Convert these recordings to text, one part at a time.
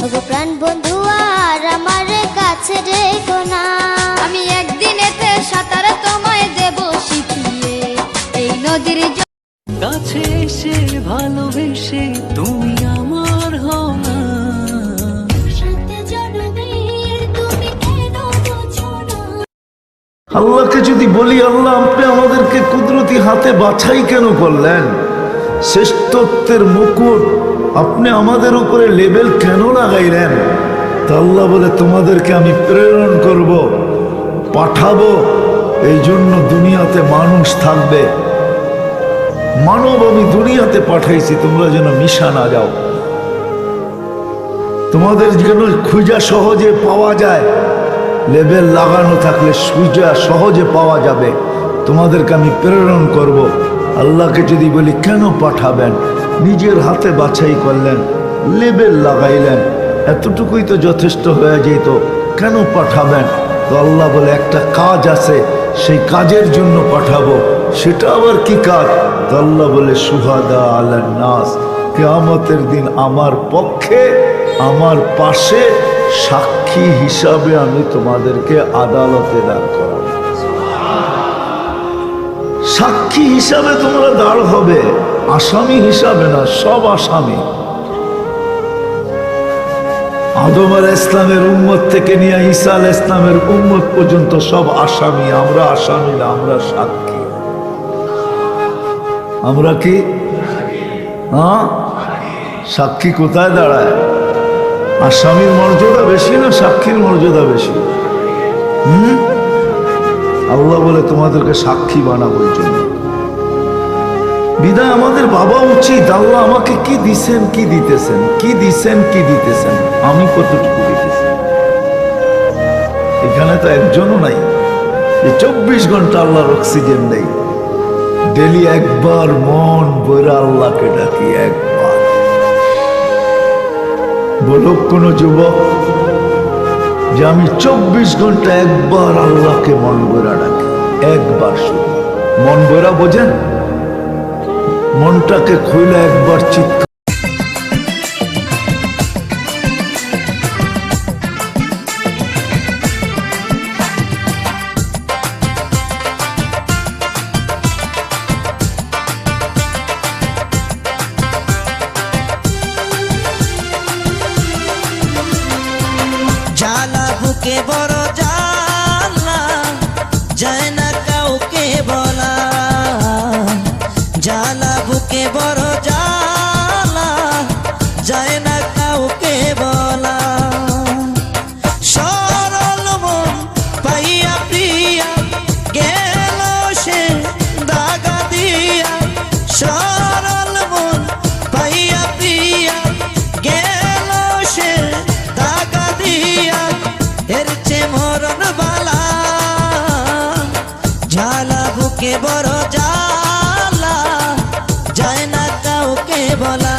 ওগো প্রাণ বন্ধু আর আমার কাছে রেখো না। আমি একদিনেতে সাঁতার তোমায় দেব শিখিয়ে এই নদীর কাছে এসে ভালোবেসে তুমি আমার হও না। আল্লাহকে যদি বলি, আল্লাহ আপনি আমাদেরকে কুদরতি হাতে বাছাই কেন করলেন? শ্রেষ্ঠত্বের মুকুট আপনি আমাদের উপরে লেবেল কেন লাগাইলেন? তা আল্লাহ বলে, তোমাদেরকে আমি প্রেরণ করব, পাঠাবো, এই জন্য দুনিয়াতে মানুষ থাকবে। মানব আমি দুনিয়াতে পাঠাইছি তোমরা যেন মিশা না যাও, তোমাদের যেন খুঁজা সহজে পাওয়া যায়। লেবেল লাগানো থাকলে সুজা সহজে পাওয়া যাবে। তোমাদেরকে আমি প্রেরণ করব। আল্লাহকে যদি বলি কেন পাঠাবেন? নিজের হাতে বাছাই করলেন, লেবেল লাগাইলেন, এতটুকুই তো যথেষ্ট হয়ে যেত, কেন পাঠাবেন? তো আল্লাহ বলে একটা কাজ আছে, সেই কাজের জন্য পাঠাবো। সেটা আবার কি কাজ? তো আল্লাহ বলে শুহাদা আলান নাস, কিয়ামতের দিন আমার পক্ষে আমার পাশে সাক্ষী হিসাবে আমি তোমাদেরকে আদালতে দাঁড় করাবো। সাক্ষী হিসাবে তোমরা দাঁড় হবে, আসামি হিসাবে না। সব আসামি। আদম আলাইহিস ইসলামের উম্মত থেকে নিয়ে ঈসা আলাইহিস ইসলামের উম্মত পর্যন্ত সব আসামি। আমরা আসামি না, আমরা সাক্ষী। আমরা কি? হ্যাঁ, সাক্ষী কোথায় দাঁড়ায়? আসামির মর্যাদা বেশি না সাক্ষীর মর্যাদা বেশি? আল্লাহ বলে তোমাদেরকে সাক্ষী বানাবো জন্য। বিদায় আমাদের ভাবা উচিত, আল্লাহ আমাকে কি দিছেন, কি দিতেছেন, কি দিছেন, কি দিতেছেন, আমি কতটুকু দিতেছি। এখানে তো একজনও নাই যে 24 ঘন্টা আল্লাহর অক্সিজেন নেই। ডেলি একবার মন বইরা আল্লাহকে ডাকি, একবার। বলুক কোন যুবক যে আমি 24 ঘন্টা একবার আল্লাহকে মন বইরা ডাকি, একবার শুধু। মন বইরা বোঝেন? মনটাকে খুইলে একবার চিৎকার। জ্বালা বুকে বড় জ্বালা, যায় না কাউকে বলা। জ্বালা বুকে বড় জ্বালা, যায় না কাউকে বলা। সরল মন পাইয়া প্রিয়া গেল সে দাগা দিয়া। সরল মন পাইয়া প্রিয়া গেল সে দাগা দিয়া। এর চে মরণ বালা, জ্বালা বুকে বড় জ্বালা, যায় না কাউকে বলা।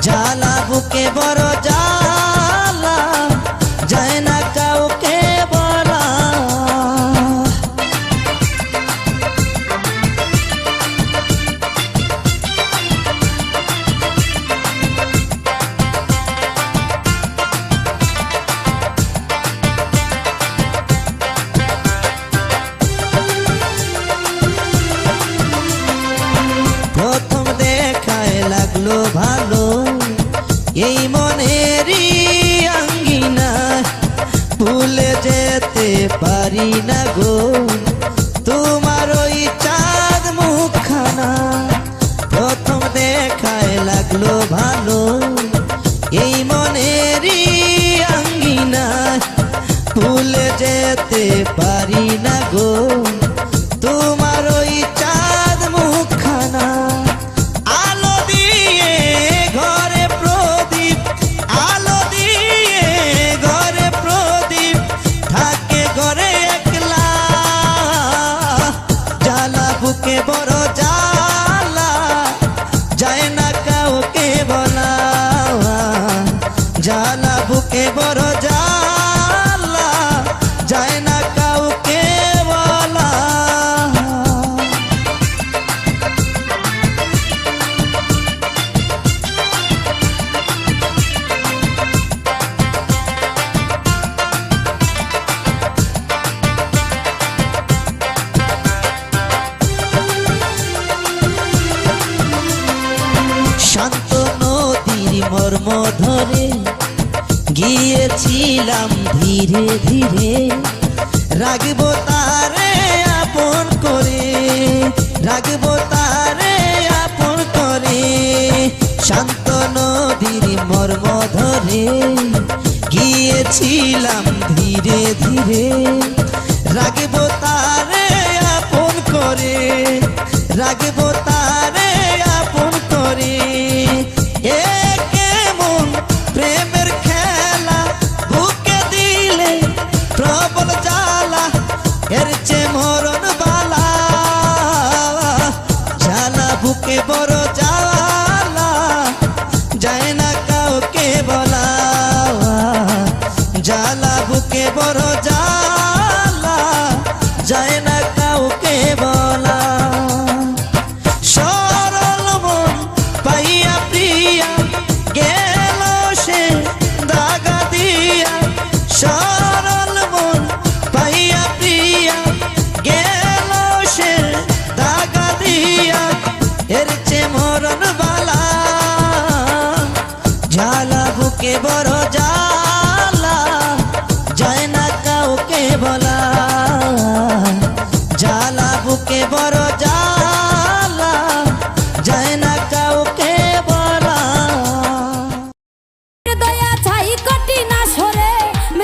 জ্বালা বুকে বড় জ্বালা, যায় না কাউকে বলা। প্রথম দেখায় লাগলো ভালো, এই মনেরই আঙ্গিনা ভুলে যেতে পারি না গো তোমার ওই চাঁদ মুখখানা। প্রথম দেখায় লাগলো ভালো, এই মনেরই আঙ্গিনা ভুলে যেতে পারি না গো তোমার ওই চাঁদ মুখখানা। আলো দিয়ে ঘরে প্রদীপ, আলো দিয়ে ঘরে প্রদীপ, থাকে ঘরে একলা। জ্বালা বুকে বড় জ্বালা, যায় না কাউকে বলা। জ্বালা বুকে বড় জ্বালা, যায় না কাউকে বলা। মর্ম ধরে গিয়েছিলাম ধীরে ধীরে, রাখবো তারে আপন করে, রাখবো তারে আপন করে। শান্ত নদীর মর্ম ধরে গিয়েছিলাম ধীরে ধীরে, রাখবো তারে আপন করে, রাখবো তারে আপন করে। এ কেমন প্রেমের খেলা, বুকে দিলে প্রবল জ্বালা, এর চেয়ে মরণ বালা, জ্বালা বুকে বড় জ্বালা, যায় না কাউকে বলা, জ্বালা বুকে বড় জ্বালা, যায় না কাউকে বলা। সরল মন পাইয়া প্রিয়া গেল সে দাগা দিয়া, সরল মন পাইয়া প্রিয়া গেল সে দাগা দিয়া, এর চেয়ে মরণ বালা, জ্বালা বুকে বড় জ্বালা, যায় না কাউকে বলা, জ্বালা বুকে বড় জ্বালা, যায় না কাউকে বলা। দয়া ছাই কটি না সরে,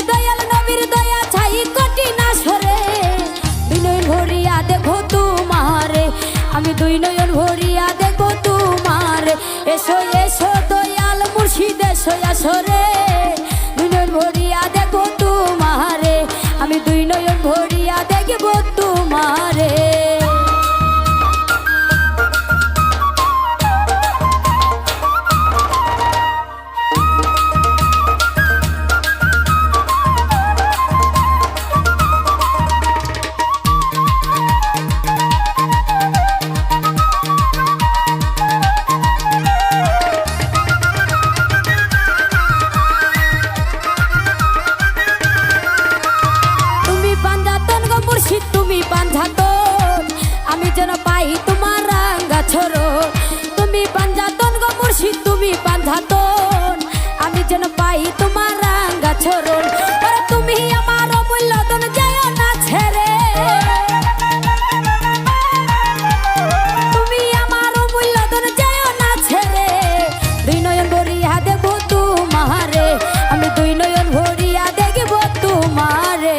দয়াল নবীর দয়া ছাই কটি না সরে। দুই নয়ন ভরিয়া দেখো তোমারে, আমি দুই নয়ন ভরিয়া দেখো তোমারে। এসো এসো দয়াল মুর্শিদ এসো আসরে, দুই নয়ন ভরিয়া দেখো তোমারে, আমি দুই নয়ন ভরিয়া দেখব তোমারে। তুমি পাঞ্জাতন গো মুর্শিদ তুমি পাঞ্জাতন, আমি যেন পাই তোমার রাঙ্গা ছড়ো। তুমি পাঞ্জাতন গো মুর্শিদ তুমি পাঞ্জাতন, আমি যেন পাই তোমার রাঙ্গা ছড়ন। তুমি আমার অমূল্য ধন যায় না ছেড়ে, তুমি আমার অমূল্য ধন যায় না ছেড়ে। দুই নয়ন ভরিয়া দেখবো তোমারে, আমি দুই নয়ন ভরিয়া দেখব তোমারে।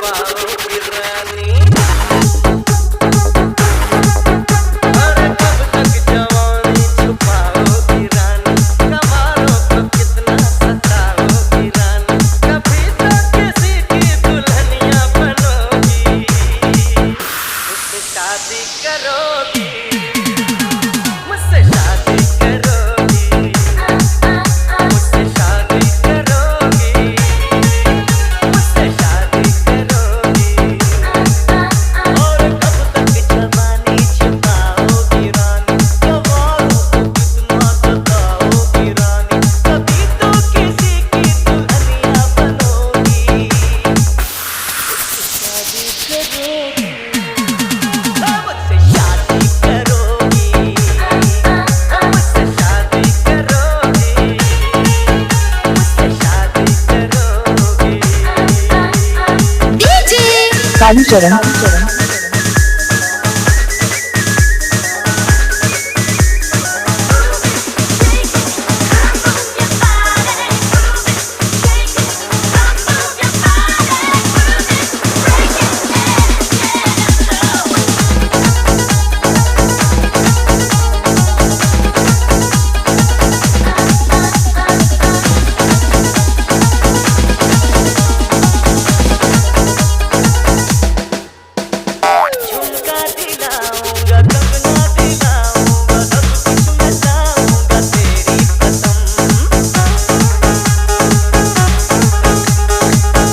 छुपाओगी रानी अरे कब तक जवानी छुपाओगी रानी कमारों को कितना सताओगी रानी कभी तो किसी की दुल्हनिया बनोगी मुझसे शादी करोगी मुझसे शादी करोगी मुझसे शादी करोगी मुझसे शादी करोगी और कब तक जवानी छुपाओगी रानी कमारों को कितना सताओगी रानी कभी तो किसी की दुल्हनिया बनोगी मुझसे शादी करोगी मुझसे शादी करोगी मुझसे शादी करोगी मुझसे शादी करोगी कालीचरण झुमका दिलाऊंगा तब ना दिलाऊंगा सब कुछ मैं चाहूंगा तेरी कसम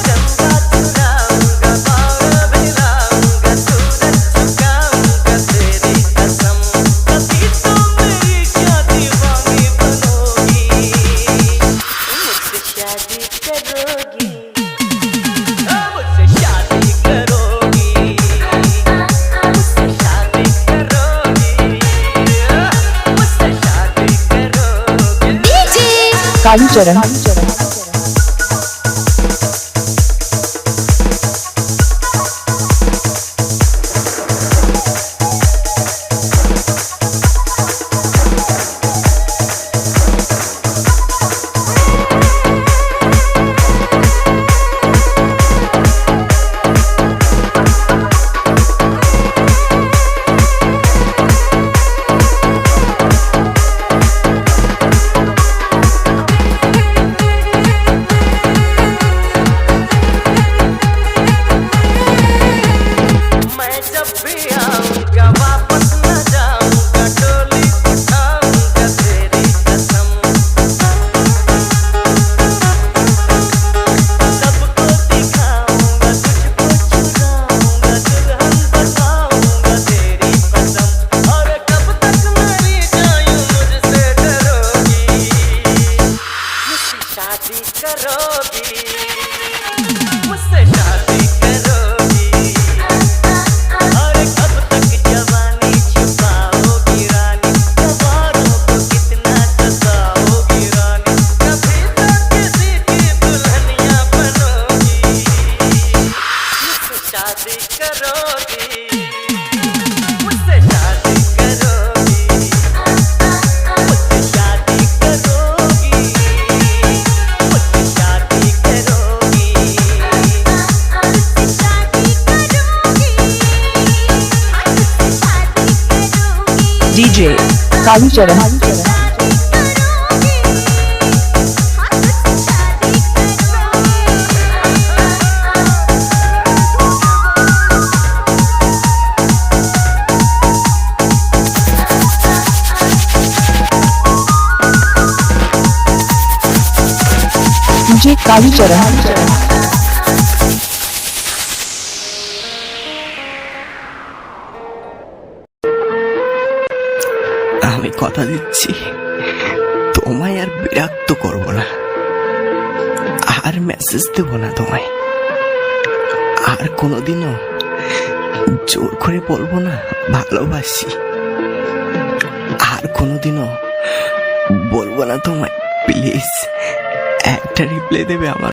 चंदा चुराऊंगा बार भिलाऊंगा सूरज झुकाऊंगा तेरी कसम कभी तो मेरी शादी वाली बनोगी मुझसे शादी करोगी मुझसे शादी करोगी मुझसे शादी करोगी मुझसे शादी करोगी कालीचरण मैं जब भी आऊंगा वापस न जाऊंगा डोली उठाऊंगा तेरी कसम सबको दिखाऊंगा तुझको चुराऊंगा दुल्हन बनाऊंगा तेरी कसम और कब तक मेरी जायूं मुझसे डरोगी मुझसे शादी करोगी मुझसे शादी करोगी और कब तक जवानी छुपाओगी रानी कमारों को कितना सताओगी रानी कभी तो किसी की दुल्हनिया बनोगी मुझसे शादी करोगी मुझसे शादी करोगी मुझसे शादी करोगी मुझसे शादी करोगी डीजे कालीचरण डीजे कालीचरण আমি কথা দিচ্ছি তোমায় আর বিরক্ত করব না আর মেসেজ দেব না তোমায় আর কোনোদিনও জোর করে বলবো না ভালোবাসি আর কোনোদিনও বলবো না তোমায় প্লিজ একটা রিপ্লাই দেবে আমার